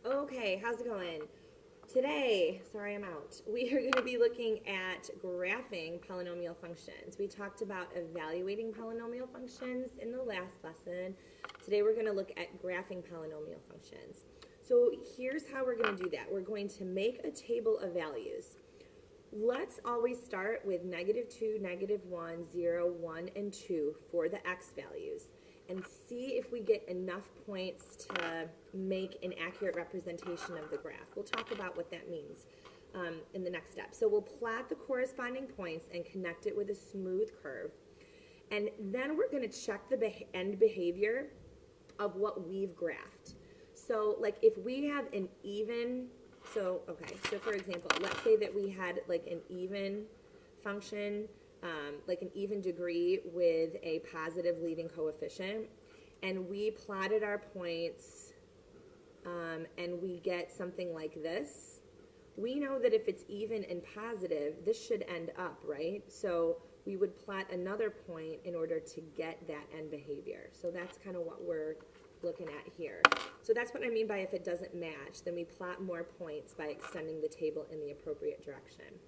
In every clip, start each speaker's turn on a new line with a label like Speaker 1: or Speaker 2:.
Speaker 1: Okay, how's it going? Today, sorry I'm out, we are going to be looking at graphing polynomial functions. We talked about evaluating polynomial functions in the last lesson. Today we're going to look at graphing polynomial functions. So here's how we're going to do that. We're going to make a table of values. Let's always start with -2, -1, 0, 1, and 2 for the x values, and see if we get enough points to make an accurate representation of the graph. We'll talk about what that means in the next step. So we'll plot the corresponding points and connect it with a smooth curve. And then we're going to check the end behavior of what we've graphed. So like if we have an even, so for example, let's say that we had like an even function, like an even degree with a positive leading coefficient, and we plotted our points and we get something like this. We know that if it's even and positive, this should end up, right? So we would plot another point in order to get that end behavior. So that's kind of what we're looking at here. So that's what I mean by if it doesn't match, then we plot more points by extending the table in the appropriate direction.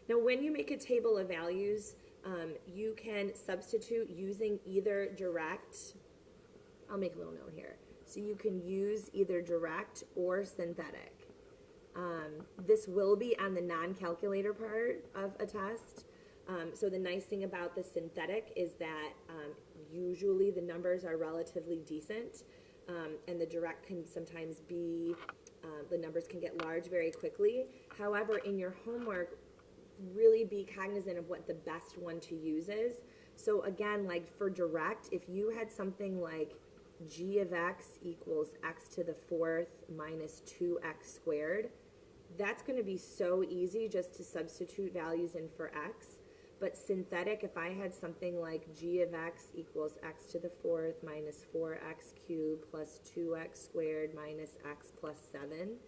Speaker 1: Now when you make a table of values, you can substitute using either direct, I'll make a little note here, so you can use either direct or synthetic. This will be on the non-calculator part of a test. So the nice thing about the synthetic is that usually the numbers are relatively decent, and the direct can sometimes be, the numbers can get large very quickly. However, in your homework, really be cognizant of what the best one to use is. So again, like for direct, if you had something like g of x equals x to the fourth minus 2x squared, that's going to be so easy just to substitute values in for x. But synthetic, if I had something like g of x equals x to the fourth minus 4x cubed plus 2x squared minus x plus 7,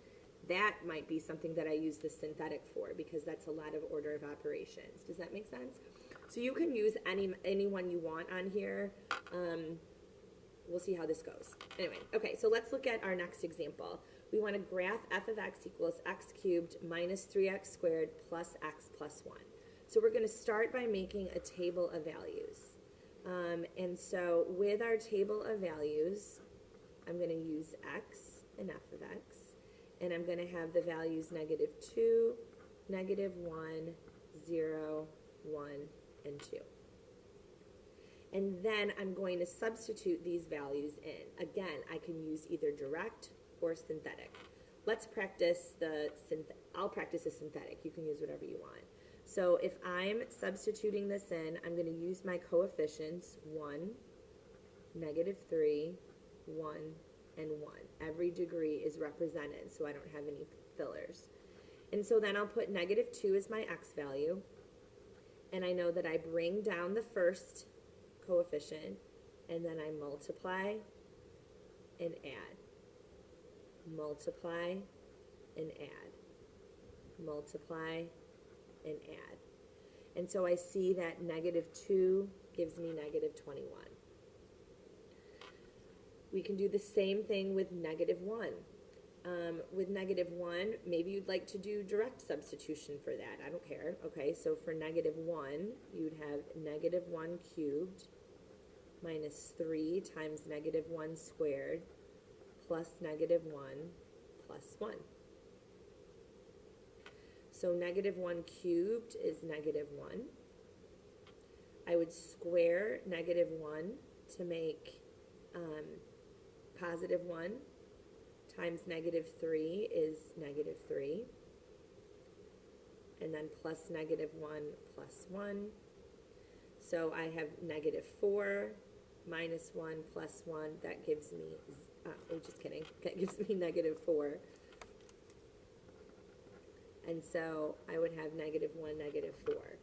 Speaker 1: that might be something that I use the synthetic for, because that's a lot of order of operations. Does that make sense? So you can use any one you want on here. We'll see how this goes. Anyway, okay, so let's look at our next example. We want to graph f of x equals x cubed minus 3x squared plus x plus 1. So we're going to start by making a table of values. And so with our table of values, I'm going to use x and f of x. And I'm going to have the values -2, -1, 0, 1, and 2. And then I'm going to substitute these values in. Again, I can use either direct or synthetic. Let's practice I'll practice the synthetic. You can use whatever you want. So if I'm substituting this in, I'm going to use my coefficients 1, -3, 1, and 1. Every degree is represented, so I don't have any fillers. And so then I'll put -2 as my x value, and I know that I bring down the first coefficient, and then I multiply and add. Multiply and add. Multiply and add. And so I see that -2 gives me -21. We can do the same thing with -1. With -1, maybe you'd like to do direct substitution for that. I don't care. Okay, so for -1, you'd have -1 cubed minus 3 times -1 squared plus -1 plus 1. So -1 cubed is -1. I would square -1 to make +1 times -3 is -3, and then plus -1 plus 1. So I have -4 minus 1 plus 1. That gives me, just kidding, that gives me -4. And so I would have -1, -4.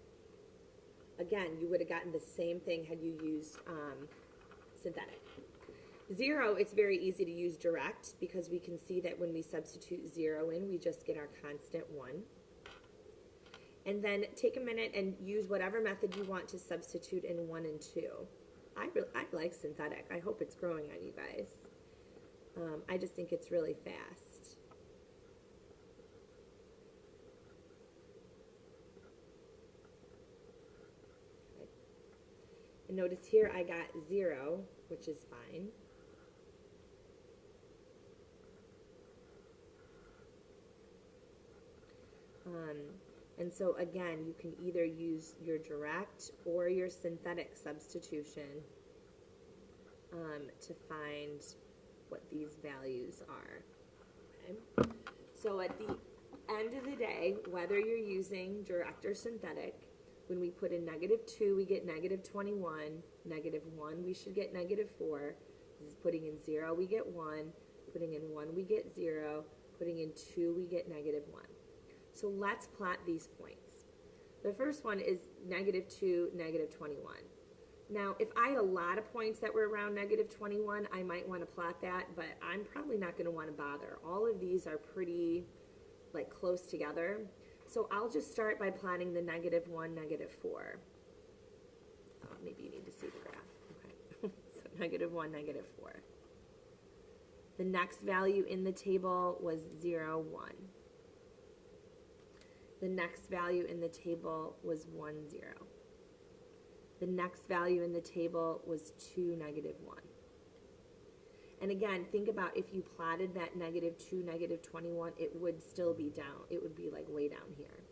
Speaker 1: Again, you would have gotten the same thing had you used synthetic. 0, it's very easy to use direct, because we can see that when we substitute 0 in, we just get our constant 1. And then take a minute and use whatever method you want to substitute in 1 and 2. I like synthetic. I hope it's growing on you guys. I just think it's really fast. And notice here I got 0, which is fine. And so again, you can either use your direct or your synthetic substitution to find what these values are. Okay? So at the end of the day, whether you're using direct or synthetic, when we put in -2, we get -21. -1, we should get -4. This is putting in 0, we get 1. Putting in 1, we get 0. Putting in 2, we get -1. So let's plot these points. The first one is -2, -21. Now, if I had a lot of points that were around -21, I might want to plot that, but I'm probably not going to want to bother. All of these are pretty close together. So I'll just start by plotting the -1, -4. Oh, maybe you need to see the graph. Okay. So -1, -4. The next value in the table was 0, 1. The next value in the table was 1, 0. The next value in the table was 2, -1. And again, think about if you plotted that -2, -21, it would still be down. It would be way down here.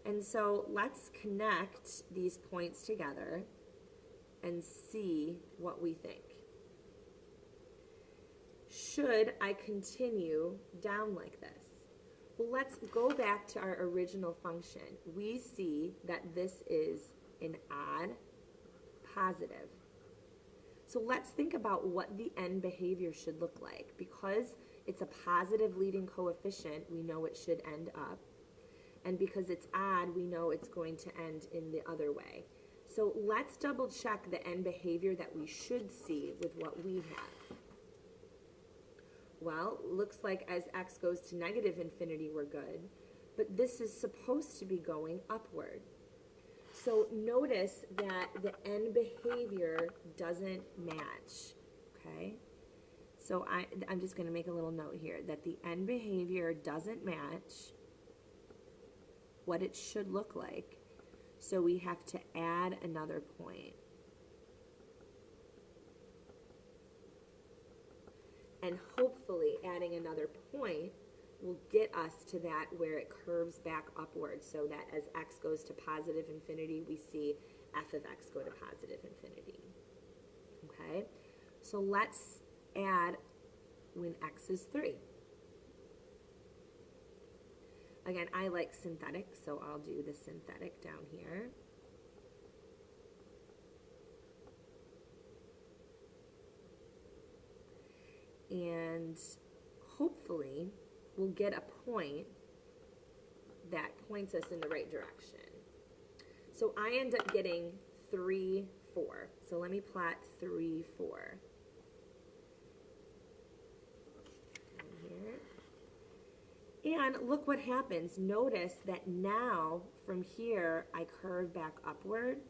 Speaker 1: And so let's connect these points together and see what we think. Should I continue down like this? Well, let's go back to our original function. We see that this is an odd positive. So let's think about what the end behavior should look like. Because it's a positive leading coefficient, we know it should end up. And because it's odd, we know it's going to end in the other way. So let's double check the end behavior that we should see with what we have. Well, looks like as x goes to -infinity, we're good. But this is supposed to be going upward. So notice that the end behavior doesn't match, okay? So I'm just going to make a little note here that the end behavior doesn't match what it should look like. So we have to add another point. And hopefully adding another point will get us to that where it curves back upward, so that as x goes to positive infinity, we see f of x go to positive infinity. Okay? So let's add when x is 3. Again, I like synthetic, so I'll do the synthetic down here. And hopefully we'll get a point that points us in the right direction. So I end up getting 3, 4. So let me plot 3, 4. Here. And look what happens. Notice that now from here I curve back upward.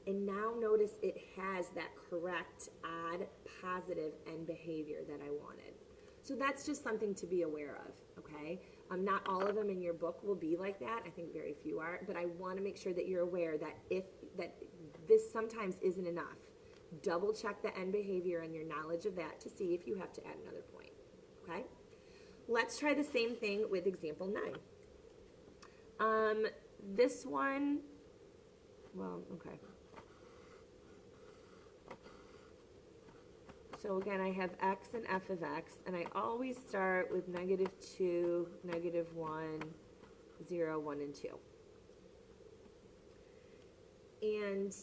Speaker 1: And now notice it has that correct odd positive end behavior that I wanted. So that's just something to be aware of, okay? Not all of them in your book will be like that. I think very few are. But I want to make sure that you're aware that this sometimes isn't enough. Double check the end behavior and your knowledge of that to see if you have to add another point, okay? Let's try the same thing with example 9. This one, well, okay. So again, I have x and f of x, and I always start with -2, -1, 0, 1, and 2. And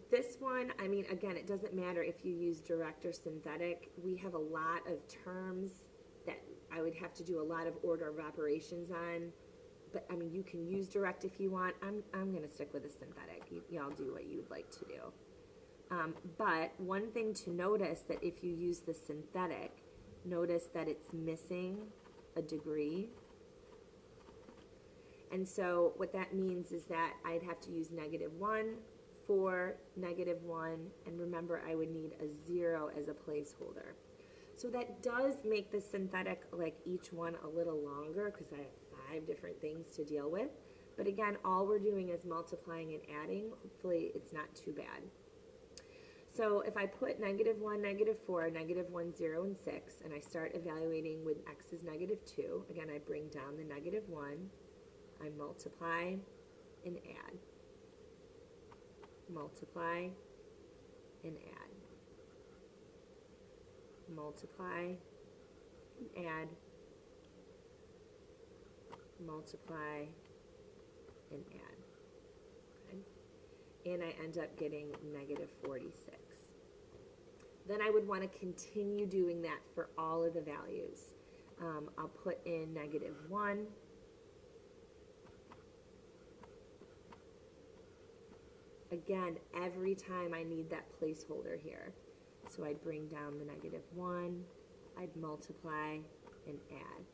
Speaker 1: this one, I mean, again, it doesn't matter if you use direct or synthetic. We have a lot of terms that I would have to do a lot of order of operations on. But, I mean, you can use direct if you want. I'm going to stick with a synthetic. Y'all do what you would like to do. But one thing to notice that if you use the synthetic, notice that it's missing a degree. And so what that means is that I'd have to use -1, 4, -1, and remember I would need a 0 as a placeholder. So that does make the synthetic, like each one, a little longer because I have 5 different things to deal with. But again, all we're doing is multiplying and adding. Hopefully it's not too bad. So if I put -1, -4, -1, 0, and 6, and I start evaluating with x is -2, again, I bring down the -1, I multiply and add. Multiply and add. Multiply and add. Multiply and add. Okay. And I end up getting -46. Then I would want to continue doing that for all of the values. I'll put in -1. Again, every time I need that placeholder here. So I'd bring down the -1, I'd multiply and add.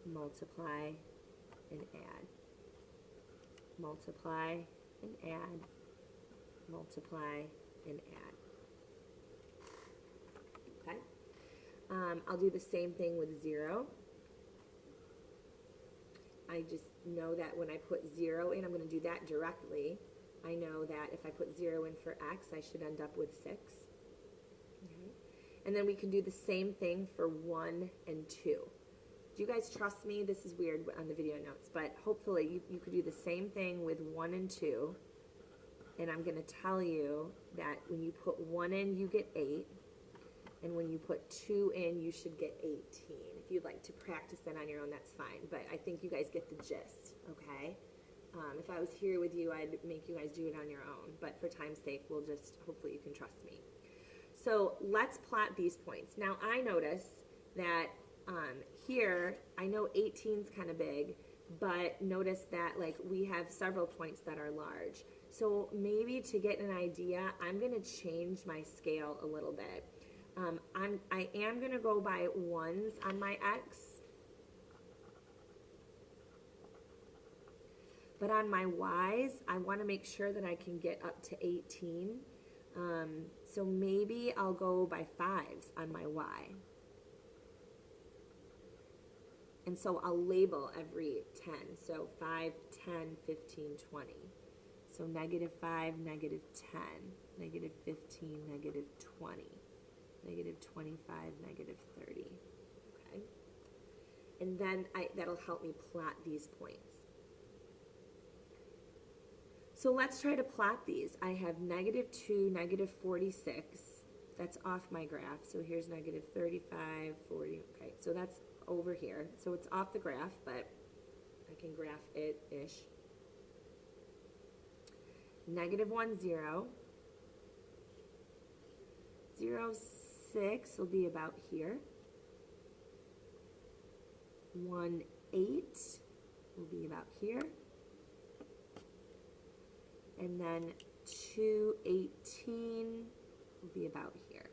Speaker 1: Multiply and add. Multiply and add. Multiply and add. Okay? I'll do the same thing with 0. I just know that when I put 0 in, I'm going to do that directly. I know that if I put 0 in for x, I should end up with 6. Okay? And then we can do the same thing for 1 and 2. Do you guys trust me? This is weird on the video notes, but hopefully you could do the same thing with 1 and 2. And I'm going to tell you that when you put 1 in, you get 8. And when you put 2 in, you should get 18. If you'd like to practice that on your own, that's fine. But I think you guys get the gist, okay? If I was here with you, I'd make you guys do it on your own. But for time's sake, we'll just, hopefully you can trust me. So let's plot these points. Now I notice that here, I know 18's kind of big, but notice that like we have several points that are large. So maybe to get an idea, I'm going to change my scale a little bit. I am going to go by 1s on my x, but on my y's, I want to make sure that I can get up to 18. So maybe I'll go by 5s on my y. And so I'll label every 10. So 5, 10, 15, 20. So -5, -10, -15, -20. -25, -30. Okay? And then that'll help me plot these points. So let's try to plot these. I have -2, -46. That's off my graph. So here's -35, 40. Okay, so that's over here. So it's off the graph, but I can graph it-ish. -1, 0. 0, 6 will be about here. 1, 8 will be about here. And then 2, 18 will be about here.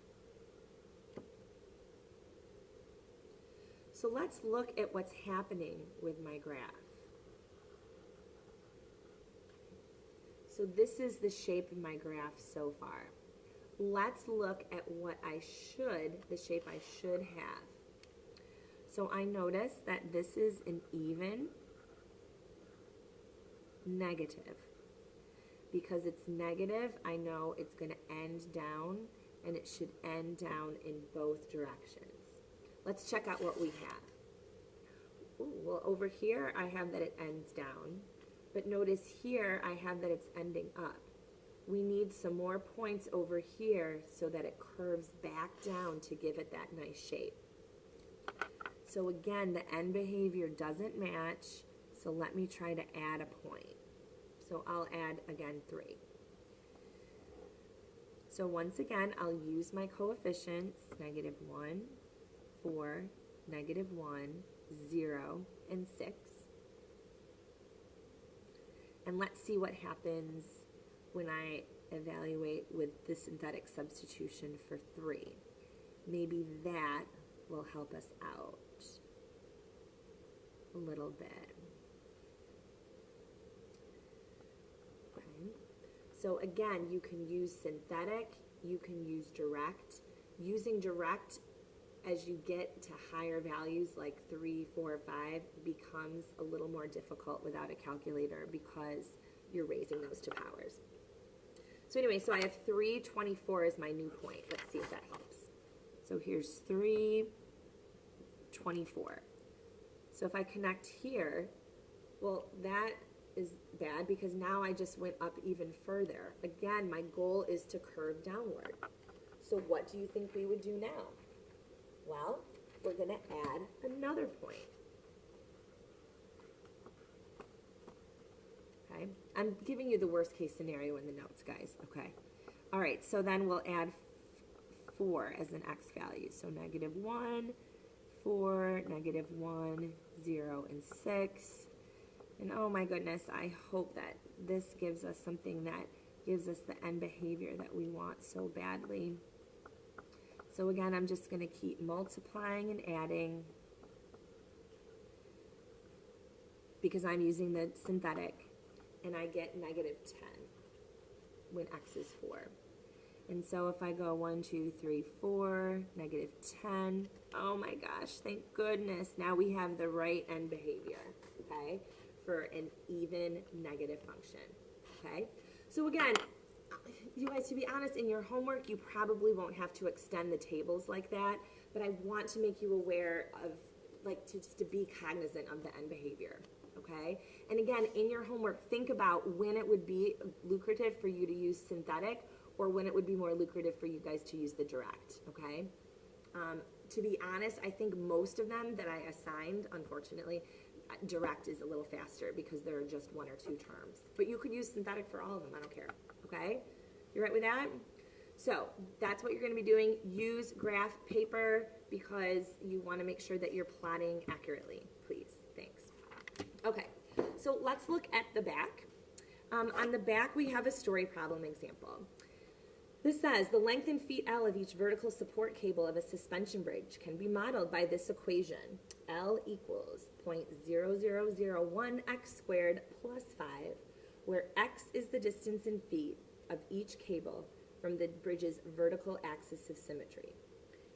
Speaker 1: So let's look at what's happening with my graph. So this is the shape of my graph so far. Let's look at what the shape I should have. So I notice that this is an even negative. Because it's negative, I know it's going to end down, and it should end down in both directions. Let's check out what we have. Ooh, well, over here, I have that it ends down. But notice here, I have that it's ending up. We need some more points over here so that it curves back down to give it that nice shape. So again, the end behavior doesn't match, so let me try to add a point. So I'll add, again, 3. So once again, I'll use my coefficients, -1, 4, -1, 0, and 6. And let's see what happens when I evaluate with the synthetic substitution for 3. Maybe that will help us out a little bit. Okay. So again, you can use synthetic, you can use direct. Using direct as you get to higher values like 3, 4, 5, becomes a little more difficult without a calculator because you're raising those to powers. So anyway, so I have 324 as my new point. Let's see if that helps. So here's 324. So if I connect here, well, that is bad because now I just went up even further. Again, my goal is to curve downward. So what do you think we would do now? Well, we're going to add another point. Okay, I'm giving you the worst case scenario in the notes, guys. Okay, all right, so then we'll add 4 as an x value. So -1, 4, -1, 0, and 6. And oh my goodness, I hope that this gives us something that gives us the end behavior that we want so badly. So again, I'm just going to keep multiplying and adding because I'm using the synthetic, and I get -10 when x is 4. And so if I go 1, 2, 3, 4, -10, oh my gosh, thank goodness. Now we have the right end behavior, okay, for an even negative function, okay? So again, you guys, to be honest, in your homework, you probably won't have to extend the tables like that, but I want to make you aware of, like, just to be cognizant of the end behavior, okay? And again, in your homework, think about when it would be lucrative for you to use synthetic or when it would be more lucrative for you guys to use the direct, okay? To be honest, I think most of them that I assigned, unfortunately, direct is a little faster because there are just 1 or 2 terms. But you could use synthetic for all of them, I don't care, okay? You right with that? So that's what you're going to be doing. Use graph paper because you want to make sure that you're plotting accurately, please. Thanks. Okay, so let's look at the back. On the back, we have a story problem example. This says, the length in feet L of each vertical support cable of a suspension bridge can be modeled by this equation. L equals 0.0001 x squared plus 5, where x is the distance in feet of each cable from the bridge's vertical axis of symmetry.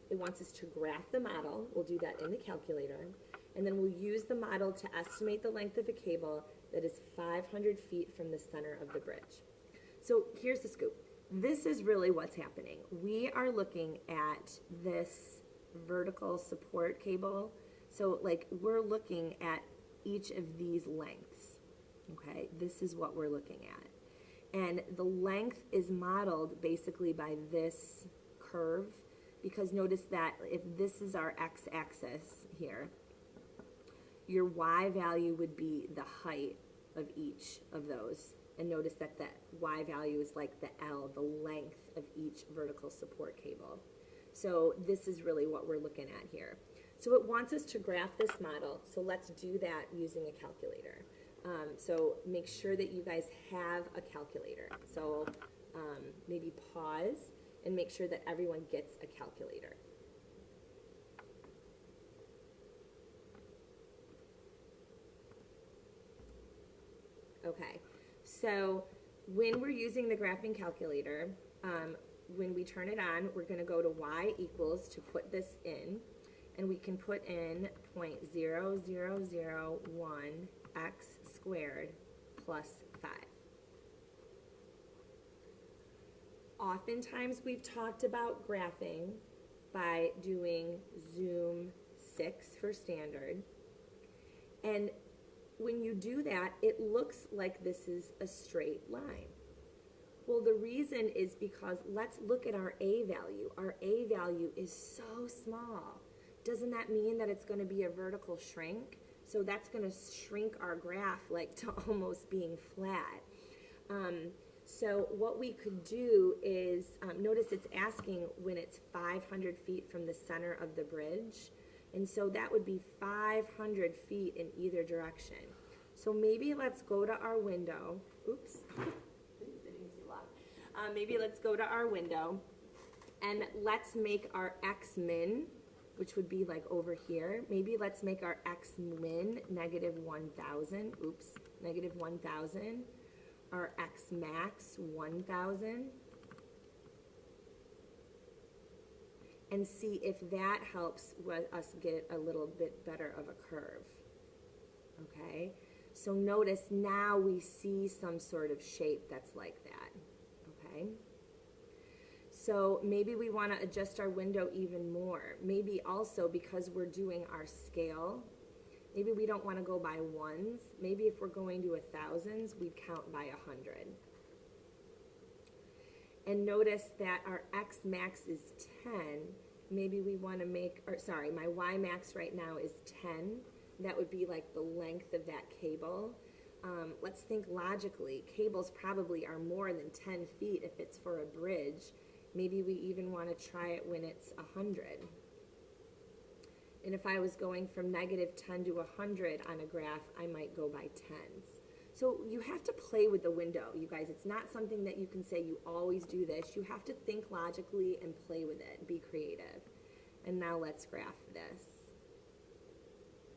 Speaker 1: It wants us to graph the model. We'll do that in the calculator. And then we'll use the model to estimate the length of a cable that is 500 feet from the center of the bridge. So here's the scoop. This is really what's happening. We are looking at this vertical support cable. So like we're looking at each of these lengths. Okay, this is what we're looking at. And the length is modeled basically by this curve, because notice that if this is our x-axis here, your y value would be the height of each of those. And notice that the y value is like the L, the length of each vertical support cable. So this is really what we're looking at here. So it wants us to graph this model, so let's do that using a calculator. So make sure that you guys have a calculator. So maybe pause and make sure that everyone gets a calculator. Okay, so when we're using the graphing calculator, when we turn it on, we're going to go to y equals to put this in, and we can put in 0.0001 x squared plus 5. Oftentimes we've talked about graphing by doing zoom 6 for standard, and when you do that, it looks like this is a straight line. Well, the reason is because let's look at our A value. Our A value is so small. Doesn't that mean that it's going to be a vertical shrink? So that's going to shrink our graph like to almost being flat. So what we could do is, notice it's asking when it's 500 feet from the center of the bridge. And so that would be 500 feet in either direction. So maybe let's go to our window. Oops, sitting too long. Maybe let's go to our window and let's make our x min, which would be like over here. Maybe let's make our x min -1,000. Oops, -1,000. Our x max 1,000. and see if that helps us get a little bit better of a curve. Okay? So notice now we see some sort of shape that's like that. Okay? So maybe we want to adjust our window even more. Maybe also because we're doing our scale, maybe we don't want to go by ones. Maybe if we're going to thousands, we'd count by 100. And notice that our x max is 10. Maybe we want to make, or sorry, my y max right now is 10. That would be like the length of that cable. Let's think logically. Cables probably are more than 10 feet if it's for a bridge. Maybe we even want to try it when it's 100. And if I was going from -10 to 100 on a graph, I might go by tens. So you have to play with the window, you guys. It's not something that you can say you always do this. You have to think logically and play with it. Be creative. And now let's graph this.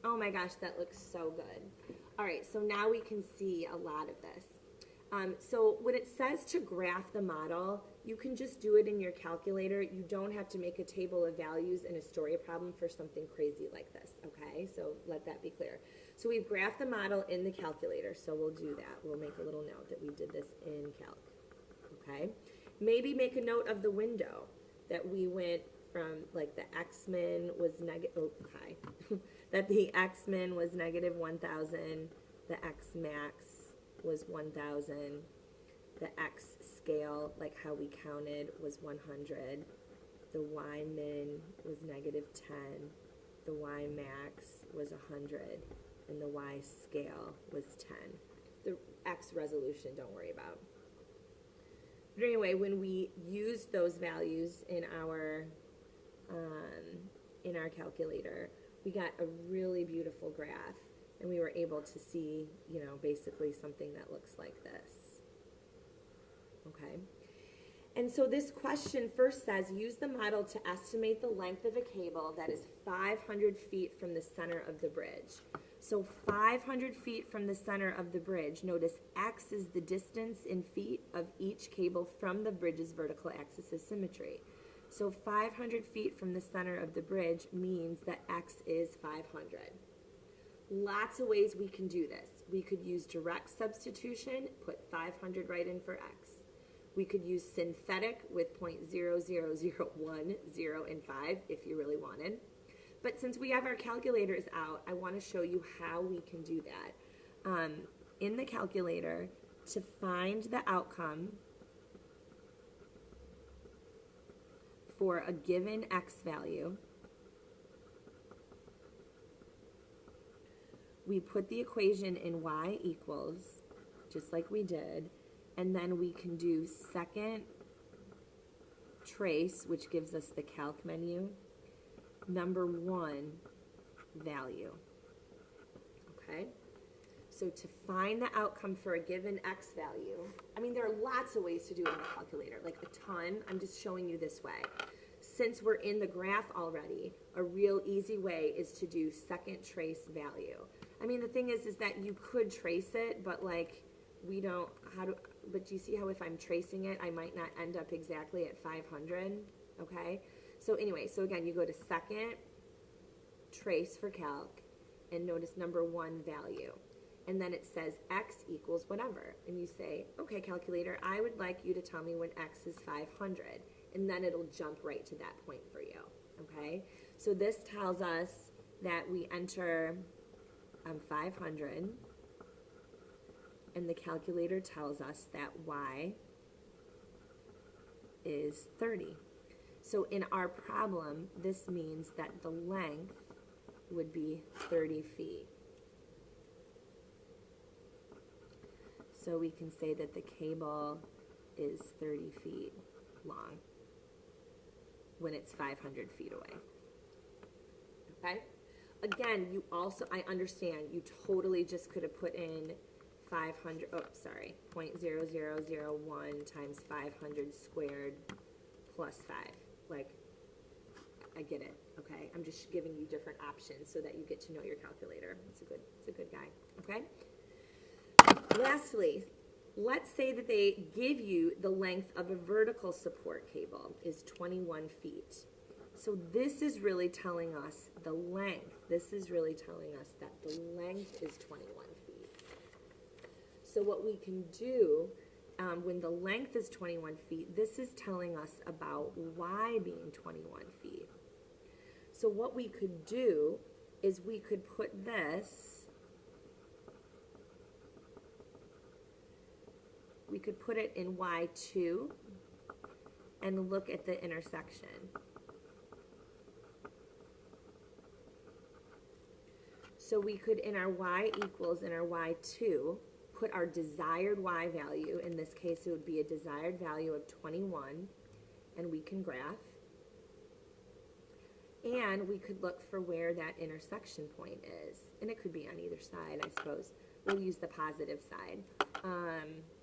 Speaker 1: Oh my gosh, that looks so good. All right, so now we can see a lot of this. So when it says to graph the model, you can just do it in your calculator. You don't have to make a table of values in a story problem for something crazy like this, okay? So let that be clear. So we've graphed the model in the calculator, so we'll do that. We'll make a little note that we did this in calc, okay? Maybe make a note of the window that we went from, like, the x-min was that the x-min was -1,000, the x-max was 1,000, the x scale, like how we counted, was 100, the y-min was -10, the y-max was 100, and the y scale was 10. The x resolution, don't worry about. But anyway, when we used those values in our calculator, we got a really beautiful graph, and we were able to see, you know, basically something that looks like this. Okay? And so this question first says, use the model to estimate the length of a cable that is 500 feet from the center of the bridge. So 500 feet from the center of the bridge, notice x is the distance in feet of each cable from the bridge's vertical axis of symmetry. So 500 feet from the center of the bridge means that x is 500. Lots of ways we can do this. We could use direct substitution, put 500 right in for x. We could use synthetic with 0.0001, 0, and 5 if you really wanted. But since we have our calculators out, I want to show you how we can do that. In the calculator, to find the outcome for a given x value, we put the equation in y equals, just like we did, and then we can do second trace, which gives us the calc menu, number 1 value. Okay? So to find the outcome for a given x value, I mean, there are lots of ways to do it in the calculator, like a ton. I'm just showing you this way. Since we're in the graph already, a real easy way is to do second trace value. I mean, the thing is that you could trace it, but like we don't, but you see how if I'm tracing it, I might not end up exactly at 500, okay? So anyway, so again, you go to second trace for calc, and notice number 1 value. And then it says x equals whatever. And you say, okay, calculator, I would like you to tell me when x is 500. And then it'll jump right to that point for you, okay? So this tells us that we enter 500, and the calculator tells us that y is 30. So in our problem, this means that the length would be 30 feet. So we can say that the cable is 30 feet long when it's 500 feet away. Okay? Again, you also, I understand, you totally just could have put in 500, oh, sorry, 0.0001 times 500 squared plus 5. Like, I get it, okay? I'm just giving you different options so that you get to know your calculator. It's a good guy, okay? Lastly, let's say that they give you the length of a vertical support cable is 21 feet. So this is really telling us the length. This is really telling us that the length is 21 feet. So what we can do when the length is 21 feet, this is telling us about y being 21 feet. So what we could do is we could put this, we could put it in y2 and look at the intersection. So we could, in our y equals, in our y2, put our desired y value. In this case, it would be a desired value of 21, and we can graph. And we could look for where that intersection point is. And it could be on either side, I suppose. We'll use the positive side.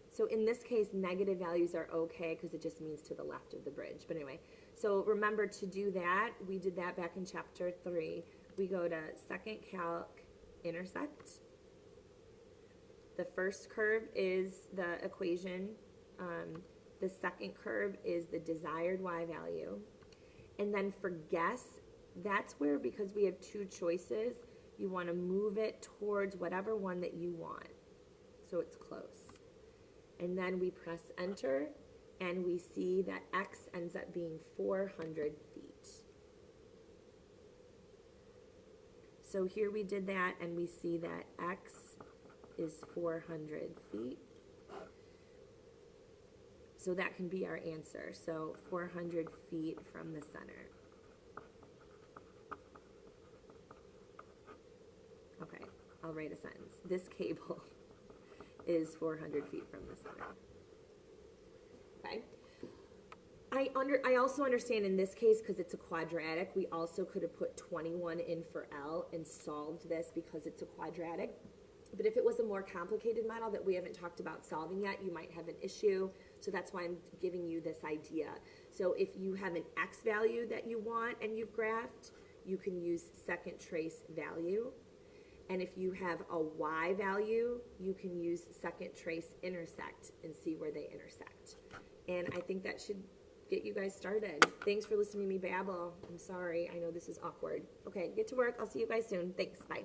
Speaker 1: So in this case, negative values are okay because it just means to the left of the bridge. But anyway, so remember to do that. We did that back in chapter 3. We go to second calc, intersect. The first curve is the equation. The second curve is the desired y value. And then for guess, that's where, because we have two choices, you want to move it towards whatever one that you want. So it's close. And then we press enter, and we see that x ends up being 400 feet. So here we did that, and we see that x is 400 feet. So that can be our answer. So 400 feet from the center. Okay, I'll write a sentence. This cable is 400 feet from the center. Okay. I also understand in this case, because it's a quadratic, we also could have put 21 in for L and solved this because it's a quadratic. But if it was a more complicated model that we haven't talked about solving yet, you might have an issue. So that's why I'm giving you this idea. So if you have an x value that you want and you've graphed, you can use second trace value. And if you have a y value, you can use second trace intersect and see where they intersect. And I think that should get you guys started. Thanks for listening to me babble. I'm sorry. I know this is awkward. Okay, get to work. I'll see you guys soon. Thanks. Bye.